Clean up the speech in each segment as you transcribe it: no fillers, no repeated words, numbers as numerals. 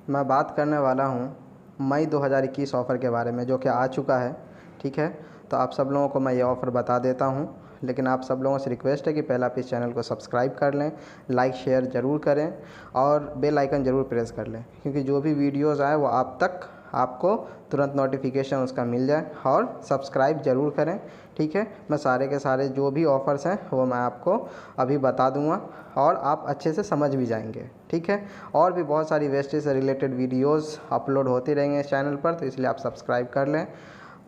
मैं बात करने वाला हूँ मई 2021 ऑफ़र के बारे में, जो कि आ चुका है। ठीक है, तो आप सब लोगों को मैं ये ऑफ़र बता देता हूँ, लेकिन आप सब लोगों से रिक्वेस्ट है कि पहले आप इस चैनल को सब्सक्राइब कर लें, लाइक शेयर ज़रूर करें और बेल आइकन ज़रूर प्रेस कर लें, क्योंकि जो भी वीडियोज़ आए वो आप तक आपको तुरंत नोटिफिकेशन उसका मिल जाए। और सब्सक्राइब ज़रूर करें। ठीक है, मैं सारे के सारे जो भी ऑफ़र्स हैं वो मैं आपको अभी बता दूंगा और आप अच्छे से समझ भी जाएंगे। ठीक है, और भी बहुत सारी वेस्टेज से रिलेटेड वीडियोस अपलोड होती रहेंगे इस चैनल पर, तो इसलिए आप सब्सक्राइब कर लें,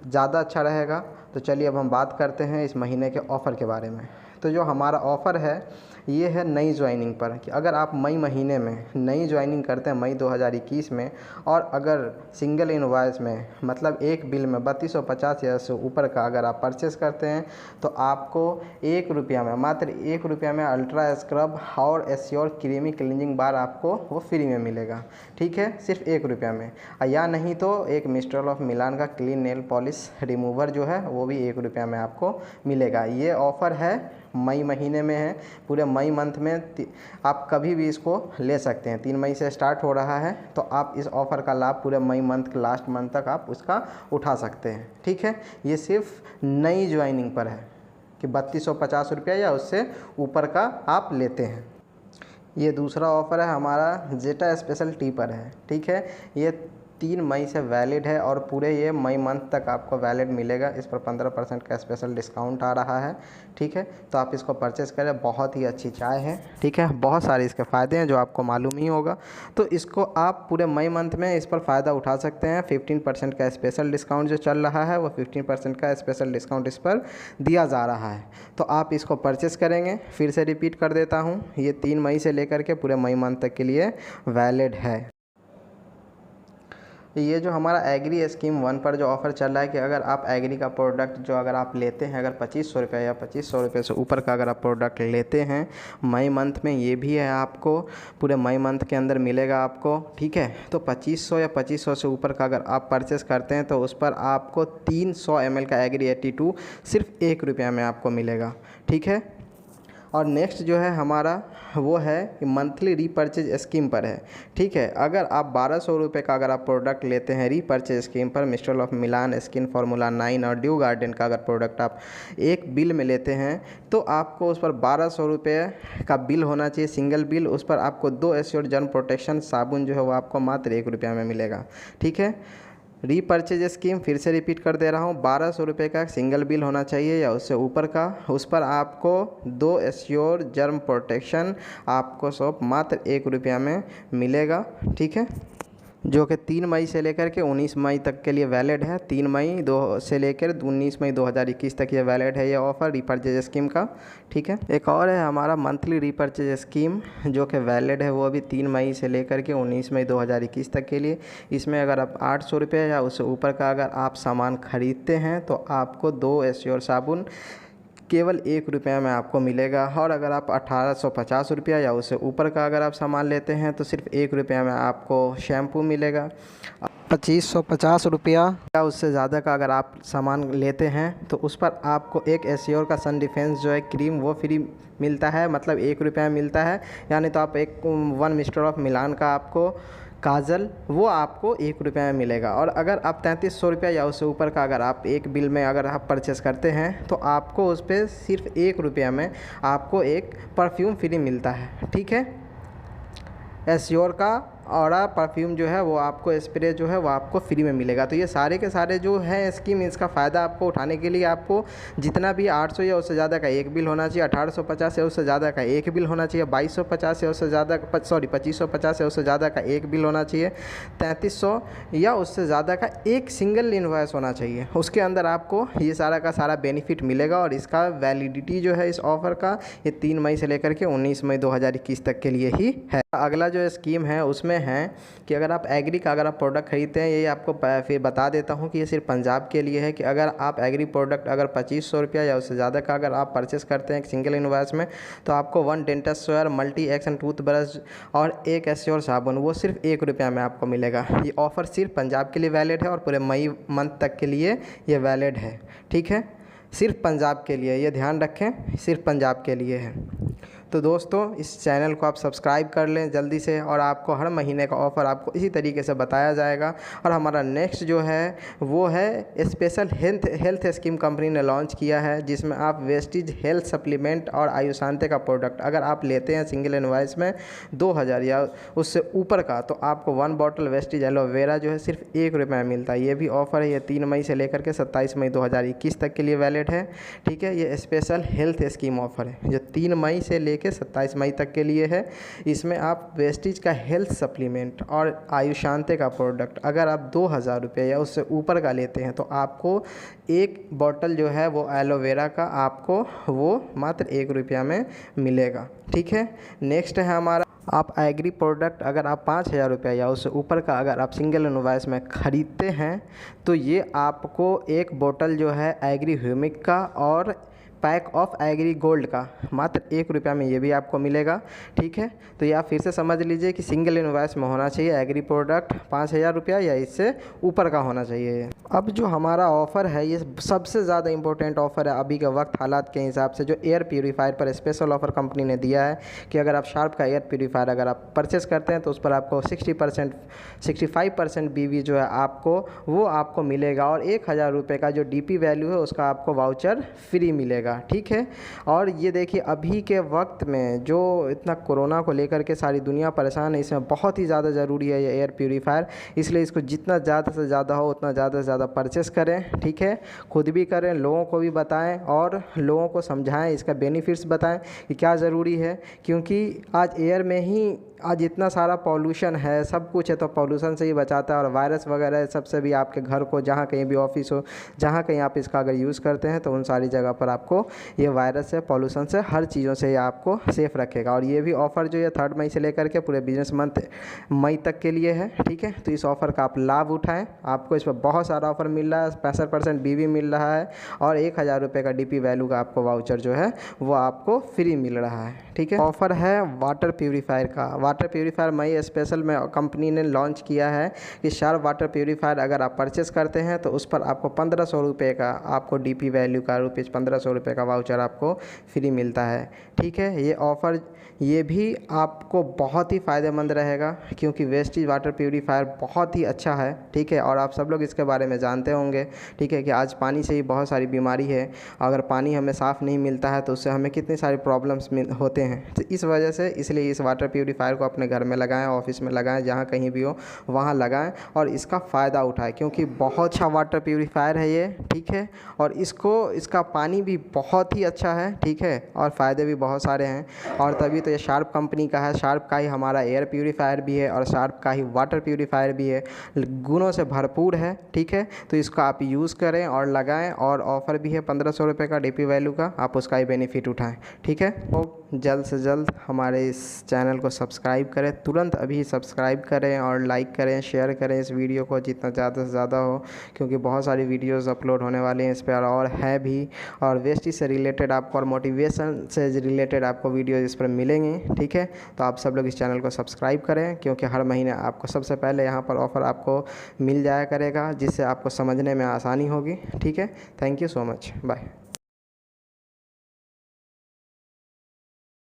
ज़्यादा अच्छा रहेगा। तो चलिए अब हम बात करते हैं इस महीने के ऑफ़र के बारे में। तो जो हमारा ऑफ़र है ये है नई ज्वाइनिंग पर, कि अगर आप मई महीने में नई ज्वाइनिंग करते हैं मई 2021 में, और अगर सिंगल इनवॉइस में मतलब एक बिल में 3250 या से ऊपर का अगर आप परचेस करते हैं तो आपको ₹1 में, मात्र ₹1 में अल्ट्रा स्क्रब और एश्योर क्रीमी क्लींजिंग बार आपको वो फ्री में मिलेगा। ठीक है, सिर्फ ₹1 में। या नहीं तो एक मिस्ट्रल ऑफ मिलान का क्लीन नेल पॉलिश रिमूवर जो है वो भी ₹1 में आपको मिलेगा। ये ऑफ़र है मई महीने में है, पूरे मई मंथ में आप कभी भी इसको ले सकते हैं। 3 मई से स्टार्ट हो रहा है, तो आप इस ऑफ़र का लाभ पूरे मई मंथ के लास्ट मंथ तक आप उसका उठा सकते हैं। ठीक है, ये सिर्फ नई ज्वाइनिंग पर है कि ₹3250 या उससे ऊपर का आप लेते हैं। ये दूसरा ऑफ़र है हमारा जेटा स्पेशल टी पर है। ठीक है, ये 3 मई से वैलिड है और पूरे ये मई मंथ तक आपको वैलिड मिलेगा। इस पर 15% का स्पेशल डिस्काउंट आ रहा है। ठीक है, तो आप इसको परचेज़ करें, बहुत ही अच्छी चाय है। ठीक है, बहुत सारे इसके फ़ायदे हैं जो आपको मालूम ही होगा, तो इसको आप पूरे मई मंथ में इस पर फ़ायदा उठा सकते हैं। 15% का स्पेशल डिस्काउंट जो चल रहा है वो 15% का स्पेशल डिस्काउंट इस पर दिया जा रहा है, तो आप इसको परचेज़ करेंगे। फिर से रिपीट कर देता हूँ, ये 3 मई से लेकर के पूरे मई मंथ तक के लिए वैलिड है। ये जो हमारा एग्री स्कीम 1 पर जो ऑफ़र चल रहा है कि अगर आप एग्री का प्रोडक्ट जो अगर आप लेते हैं, अगर ₹2500 या ₹2500 से ऊपर का अगर आप प्रोडक्ट लेते हैं मई मंथ में, ये भी है आपको पूरे मई मंथ के अंदर मिलेगा आपको। ठीक है, तो 2500 या 2500 से ऊपर का अगर आप परचेस करते हैं तो उस पर आपको 300 ml का एग्री 82 सिर्फ ₹1 में आपको मिलेगा। ठीक है, और नेक्स्ट जो है हमारा वो है कि मंथली रीपर्चेज स्कीम पर है। ठीक है, अगर आप ₹1200 का अगर आप प्रोडक्ट लेते हैं रीपर्चेज स्कीम पर, mistral of Milan, skin formula 9 और ड्यू गार्डन का अगर प्रोडक्ट आप एक बिल में लेते हैं तो आपको उस पर ₹1200 का बिल होना चाहिए, सिंगल बिल। उस पर आपको 2 एश्योर जर्म प्रोटेक्शन साबुन जो है वो आपको मात्र ₹1 में मिलेगा। ठीक है, रीपर्चेज स्कीम फिर से रिपीट कर दे रहा हूँ, ₹1200 का सिंगल बिल होना चाहिए या उससे ऊपर का। उस पर आपको 2 एश्योर जर्म प्रोटेक्शन आपको सब मात्र ₹1 में मिलेगा। ठीक है, जो कि 3 मई से लेकर के 19 मई तक के लिए वैलिड है। 3 मई से लेकर 19 मई 2021 तक ये वैलिड है ये ऑफ़र रीपर्चेज स्कीम का। ठीक है, एक और है हमारा मंथली रीपर्चेज स्कीम जो कि वैलिड है, वो अभी 3 मई से लेकर के 19 मई 2021 तक के लिए। इसमें अगर आप ₹800 या उससे ऊपर का अगर आप सामान खरीदते हैं तो आपको 2 एश्योर साबुन केवल ₹1 में आपको मिलेगा। और अगर आप ₹1850 या उससे ऊपर का अगर आप सामान लेते हैं तो सिर्फ ₹1 में आपको शैम्पू मिलेगा। ₹2550 या उससे ज़्यादा का अगर आप सामान लेते हैं तो उस पर आपको एक एश्योर का सन डिफेंस जो है क्रीम वो फ्री मिलता है, मतलब ₹1 में मिलता है। यानी तो आप एक 1 मिस्टर ऑफ मिलान का आपको काजल वो आपको ₹1 में मिलेगा। और अगर आप ₹3300 या उससे ऊपर का अगर आप एक बिल में अगर आप परचेस करते हैं तो आपको उस पर सिर्फ ₹1 में आपको एक परफ्यूम फ्री मिलता है। ठीक है, एश्योर का ऑरा परफ्यूम जो है वो आपको स्प्रे जो है वो आपको फ्री में मिलेगा। तो ये सारे के सारे जो है स्कीम, इसका फ़ायदा आपको उठाने के लिए आपको जितना भी 800 या उससे ज़्यादा का एक बिल होना चाहिए, 1850 या उससे ज़्यादा का एक बिल होना चाहिए, 2250 या उससे ज़्यादा 2550 या उससे ज़्यादा का एक बिल होना चाहिए, 3300 या उससे ज़्यादा का एक सिंगल इनवॉइस होना चाहिए। उसके अंदर आपको ये सारा का सारा बेनिफिट मिलेगा। और इसका वैलिडिटी जो है इस ऑफ़र का ये 3 मई से लेकर के 19 मई 2021 तक के लिए ही है। अगला जो स्कीम है उसमें है कि अगर आप एग्री का अगर आप प्रोडक्ट खरीदते हैं, ये आपको फिर बता देता हूँ कि ये सिर्फ पंजाब के लिए है, कि अगर आप एग्री प्रोडक्ट अगर ₹2500 या उससे ज़्यादा का अगर आप परचेस करते हैं एक सिंगल इनवॉइस में तो आपको 1 dentist square multi action toothbrush और एक एश्योर साबुन वो सिर्फ ₹1 में आपको मिलेगा। ये ऑफ़र सिर्फ पंजाब के लिए वैलिड है और पूरे मई मंथ तक के लिए ये वैलिड है। ठीक है, सिर्फ पंजाब के लिए, ये ध्यान रखें, सिर्फ पंजाब के लिए है। तो दोस्तों इस चैनल को आप सब्सक्राइब कर लें जल्दी से, और आपको हर महीने का ऑफ़र आपको इसी तरीके से बताया जाएगा। और हमारा नेक्स्ट जो है वो है स्पेशल हेल्थ स्कीम कंपनी ने लॉन्च किया है, जिसमें आप वेस्टीज हेल्थ सप्लीमेंट और आयुशांति का प्रोडक्ट अगर आप लेते हैं सिंगल इनवॉइस में 2000 या उससे ऊपर का, तो आपको 1 बॉटल वेस्टीज एलोवेरा जो है सिर्फ ₹1 में मिलता है। ये भी ऑफ़र है, ये 3 मई से लेकर के 27 मई 2021 तक के लिए वैलिड है। ठीक है, ये स्पेशल हेल्थ स्कीम ऑफ़र है जो 3 मई से लेकर 27 मई तक के लिए है। इसमें आप वेस्टीज का हेल्थ सप्लीमेंट और आयुशांति का प्रोडक्ट अगर आप ₹2000 या उससे ऊपर का लेते हैं तो आपको 1 बॉटल जो है वो एलोवेरा का आपको वो मात्र ₹1 में मिलेगा। ठीक है, नेक्स्ट है हमारा आप एग्री प्रोडक्ट अगर आप ₹5000 या उससे ऊपर का अगर आप सिंगल इनवॉइस में ख़रीदते हैं तो ये आपको 1 बोतल जो है एग्री ह्यूमिक का और पैक ऑफ एग्री गोल्ड का मात्र ₹1 में ये भी आपको मिलेगा। ठीक है, तो ये आप फिर से समझ लीजिए कि सिंगल इनवॉइस में होना चाहिए एग्री प्रोडक्ट ₹5000 या इससे ऊपर का होना चाहिए। अब जो हमारा ऑफ़र है ये सबसे ज़्यादा इंपॉर्टेंट ऑफ़र है अभी के वक्त हालात के हिसाब से, जो एयर प्यूरीफायर पर स्पेशल ऑफ़र कंपनी ने दिया है कि अगर आप शार्प का एयर प्यूरीफायर अगर आप परचेस करते हैं तो उस पर आपको 65% BV जो है आपको वो आपको मिलेगा, और ₹1000 का जो DP वैल्यू है उसका आपको वाउचर फ्री मिलेगा। ठीक है, और ये देखिए अभी के वक्त में जो इतना कोरोना को लेकर के सारी दुनिया परेशान है, इसमें बहुत ही ज़्यादा ज़रूरी है ये एयर प्यूरीफायर, इसलिए इसको जितना ज़्यादा से ज़्यादा हो उतना ज़्यादा से ज़्यादा परचेस करें। ठीक है, खुद भी करें, लोगों को भी बताएं और लोगों को समझाएं, इसका बेनिफिट्स बताएं कि क्या ज़रूरी है, क्योंकि आज एयर में ही आज इतना सारा पॉल्यूशन है, सब कुछ है, तो पॉल्यूशन से ही बचाता है, और वायरस वगैरह सबसे भी आपके घर को जहाँ कहीं भी ऑफिस हो जहाँ कहीं आप इसका अगर यूज़ करते हैं तो उन सारी जगह पर आपको ये वायरस से पॉल्यूशन से हर चीज़ों से ये आपको सेफ़ रखेगा। और ये भी ऑफ़र जो है 3 मई से लेकर के पूरे बिजनेस मंथ मई तक के लिए है। ठीक है, तो इस ऑफ़र का आप लाभ उठाएं, आपको इस पर बहुत सारा ऑफ़र मिल रहा है, 65% BV मिल रहा है, और ₹1000 का DP वैल्यू का आपको वाउचर जो है वो आपको फ्री मिल रहा है। ठीक है, ऑफ़र है वाटर प्यूरीफायर का। वाटर प्यूरीफायर मई स्पेशल में कंपनी ने लॉन्च किया है कि शार्प वाटर प्यूरीफायर अगर आप परचेस करते हैं तो उस पर आपको ₹1500 का आपको DP वैल्यू का ₹1500 का वाउचर आपको फ्री मिलता है। ठीक है, ये ऑफ़र ये भी आपको बहुत ही फ़ायदेमंद रहेगा क्योंकि वेस्टीज वाटर प्यूरीफायर बहुत ही अच्छा है। ठीक है, और आप सब लोग इसके बारे में जानते होंगे। ठीक है, कि आज पानी से ही बहुत सारी बीमारी है, अगर पानी हमें साफ़ नहीं मिलता है तो उससे हमें कितनी सारी प्रॉब्लम्स होते हैं। तो इस वजह से इसलिए इस वाटर प्यूरीफायर को अपने घर में लगाएं, ऑफिस में लगाएं, जहाँ कहीं भी हो वहाँ लगाएं और इसका फ़ायदा उठाएं, क्योंकि बहुत अच्छा वाटर प्यूरीफायर है ये। ठीक है, और इसका पानी भी बहुत ही अच्छा है। ठीक है, और फ़ायदे भी बहुत सारे हैं, और तभी तो ये शार्प कंपनी का है। शार्प का ही हमारा एयर प्यूरीफायर भी है और शार्प का ही वाटर प्यूरीफायर भी है, गुणों से भरपूर है। ठीक है, तो इसको आप यूज़ करें और लगाएं, और ऑफ़र भी है ₹1500 का DP वैल्यू का, आप उसका ही बेनिफिट उठाएं। ठीक है, तो जल्द से जल्द हमारे इस चैनल को सब्सक्राइब करें, तुरंत अभी सब्सक्राइब करें और लाइक करें, शेयर करें इस वीडियो को जितना ज़्यादा से ज़्यादा हो, क्योंकि बहुत सारी वीडियोस अपलोड होने वाली हैं इस पर और है भी, और वेस्टीज से रिलेटेड आपको और मोटिवेशन से रिलेटेड आपको वीडियो इस पर मिलेंगे। ठीक है, तो आप सब लोग इस चैनल को सब्सक्राइब करें, क्योंकि हर महीने आपको सबसे पहले यहाँ पर ऑफ़र आपको मिल जाया करेगा, जिससे आपको समझने में आसानी होगी। ठीक है, thank you so much, bye.